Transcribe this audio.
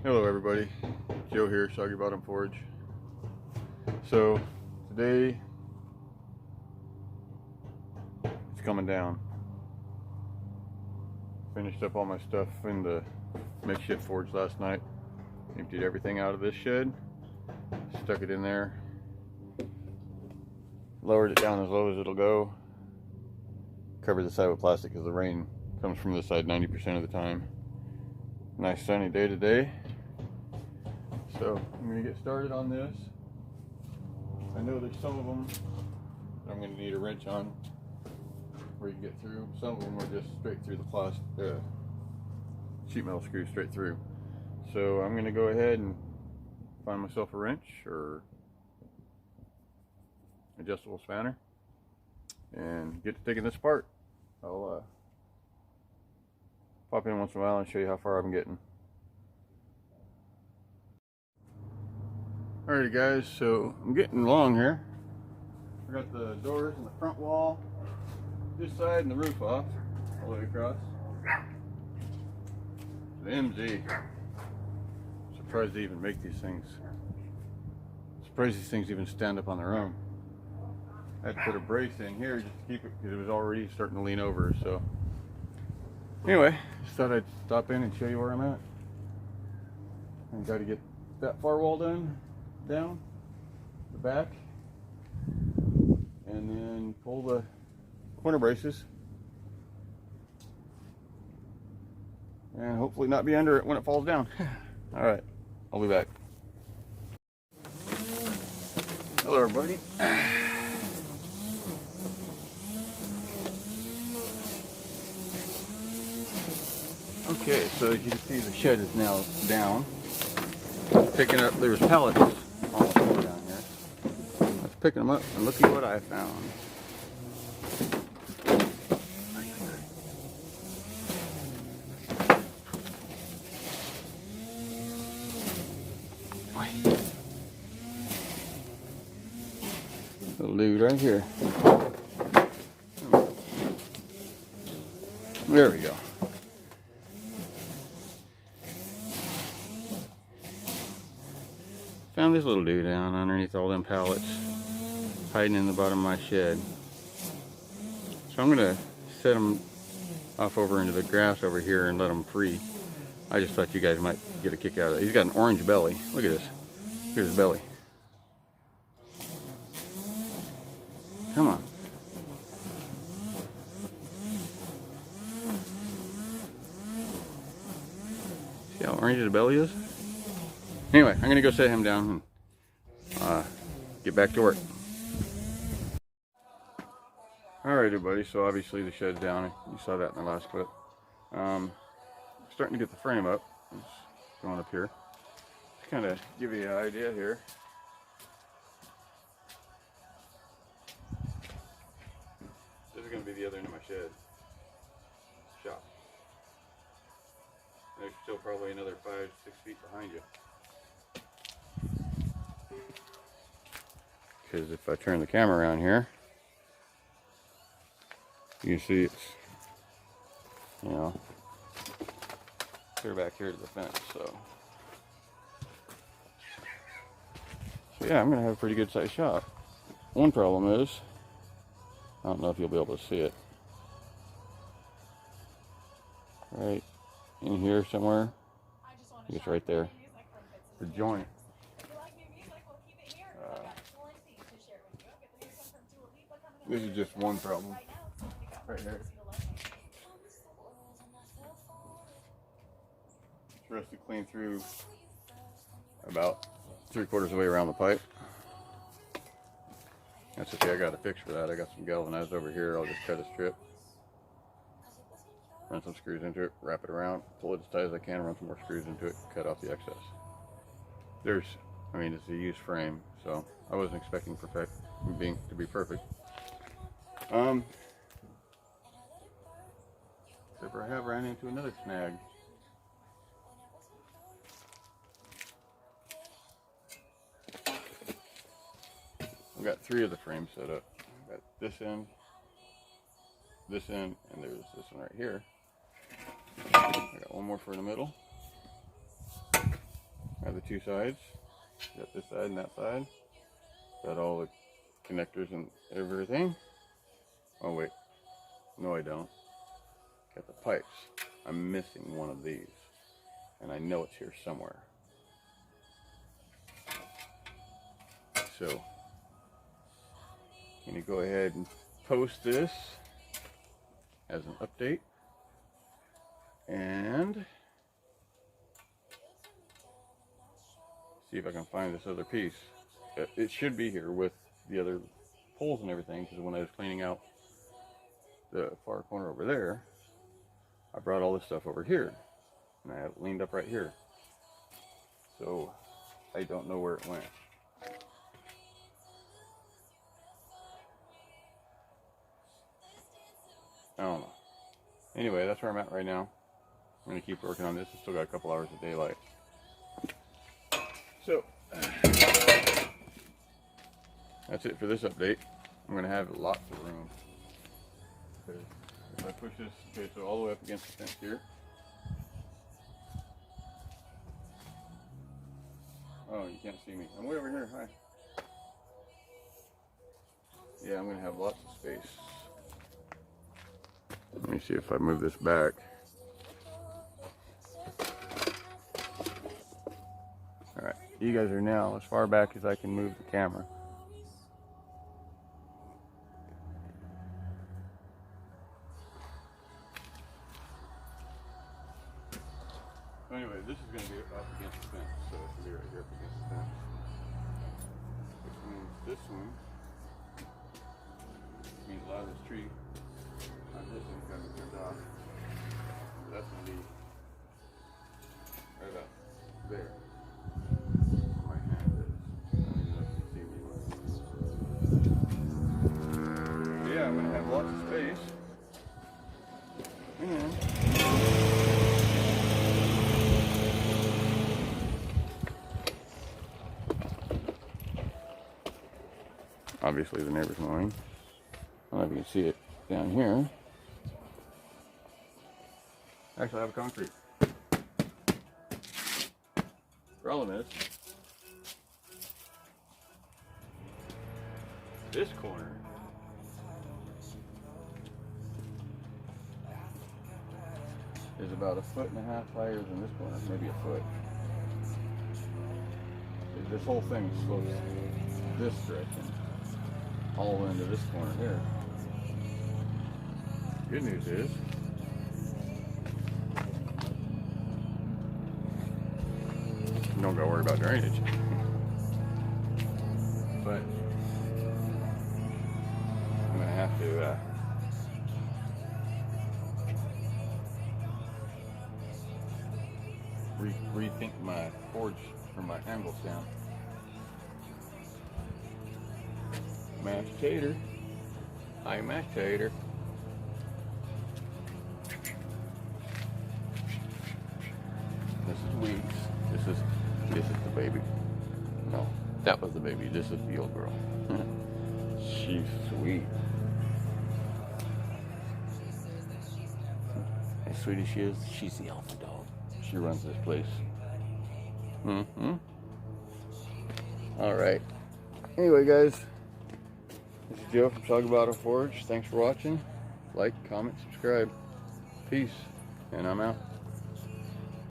Hello everybody, Joe here, Soggy Bottom Forge. So today it's coming down. Finished up all my stuff in the makeshift forge last night. Emptied everything out of this shed, stuck it in there, lowered it down as low as it'll go, covered the side with plastic because the rain comes from this side 90% of the time. Nice sunny day today. So I'm going to get started on this. I know there's some of them that I'm going to need a wrench on where you can get through. Some of them are just straight through the plastic sheet metal screw straight through. So I'm going to go ahead and find myself a wrench or adjustable spanner and get to taking this apart. I'll pop in once in a while and show you how far I'm getting. Alrighty guys, so I'm getting along here. I got the doors and the front wall, this side, and the roof off, all the way across. The MZ. Surprised they even make these things. Surprised these things even stand up on their own. I had to put a brace in here just to keep it because it was already starting to lean over. So anyway, just thought I'd stop in and show you where I'm at. I got to get that far wall done. Down the back and then pull the corner braces and hopefully not be under it when it falls down. All right, I'll be back. Hello everybody. Okay, so as you can see, the shed is now down. Picking up, there's pallets almost all down here. I was picking them up and look at what I found. Little dude right here. There we go. Found this little dude down underneath all them pallets, hiding in the bottom of my shed. So I'm gonna set him off over into the grass over here and let him free. I just thought you guys might get a kick out of it. He's got an orange belly. Look at this. Here's his belly. Come on. See how orange his belly is? Anyway, I'm going to go set him down and get back to work. Alright everybody, so obviously the shed's down. You saw that in the last clip. Starting to get the frame up. It's going up here. To kind of give you an idea here. This is going to be the other end of my shed. Shop. There's still probably another 5-6 feet behind you. Because if I turn the camera around here, you can see it's, you know, clear back here to the fence. So yeah, I'm gonna have a pretty good sized shop. One problem is, I don't know if you'll be able to see it. Right in here somewhere, it's right there. The joint. This is just one problem right here. It's rusted clean through about 3/4 of the way around the pipe. That's okay, I got a fix for that. I got some galvanized over here. I'll just cut a strip, run some screws into it, wrap it around, pull it as tight as I can, run some more screws into it, cut off the excess. I mean, it's a used frame, so I wasn't expecting to be perfect. Except I have ran into another snag. I've got 3 of the frames set up. I've got this end, and there's this one right here. I got one more for the middle. I have the two sides. Got this side and that side. Got all the connectors and everything. Oh wait, no I don't. Got the pipes. I'm missing one of these, and I know it's here somewhere. So, I'm gonna go ahead and post this as an update, and see if I can find this other piece. It should be here with the other poles and everything, because when I was cleaning out the far corner over there, I brought all this stuff over here, and I have it leaned up right here. So I don't know where it went. I don't know. Anyway, that's where I'm at right now. I'm going to keep working on this. I still got a couple hours of daylight. So, that's it for this update. I'm going to have lots of room. If I push this, okay, so all the way up against the fence here. Oh, you can't see me. I'm way over here. Hi. Yeah, I'm going to have lots of space. Let me see if I move this back. Alright, you guys are now as far back as I can move the camera. So anyway, this is going to be up against the fence, so it's going to be right here up against the fence. Which means this one means a lot of this tree on this one kind of turned off. So that's going to be right about there. My hand is. I don't even know if you can see me. So yeah, I'm going to have lots of space. And obviously the neighbor's mowing. I don't know if you can see it down here. Actually, I have a concrete. Problem is, this corner is about 1.5 feet higher than this corner, maybe a foot. This whole thing slopes this direction, all the way into this corner here. Good news is, you don't gotta worry about drainage. But I'm gonna have to rethink my forge for my angle stand. Mashed tater. Hi, mashed tater. This is Weeks. This is the baby. No, that was the baby. This is the old girl. She's sweet. As sweet as she is, she's the alpha dog. She runs this place. All right. Anyway, guys, this is Joe from Sagabata Forge. Thanks for watching. Like, comment, subscribe. Peace. And I'm out.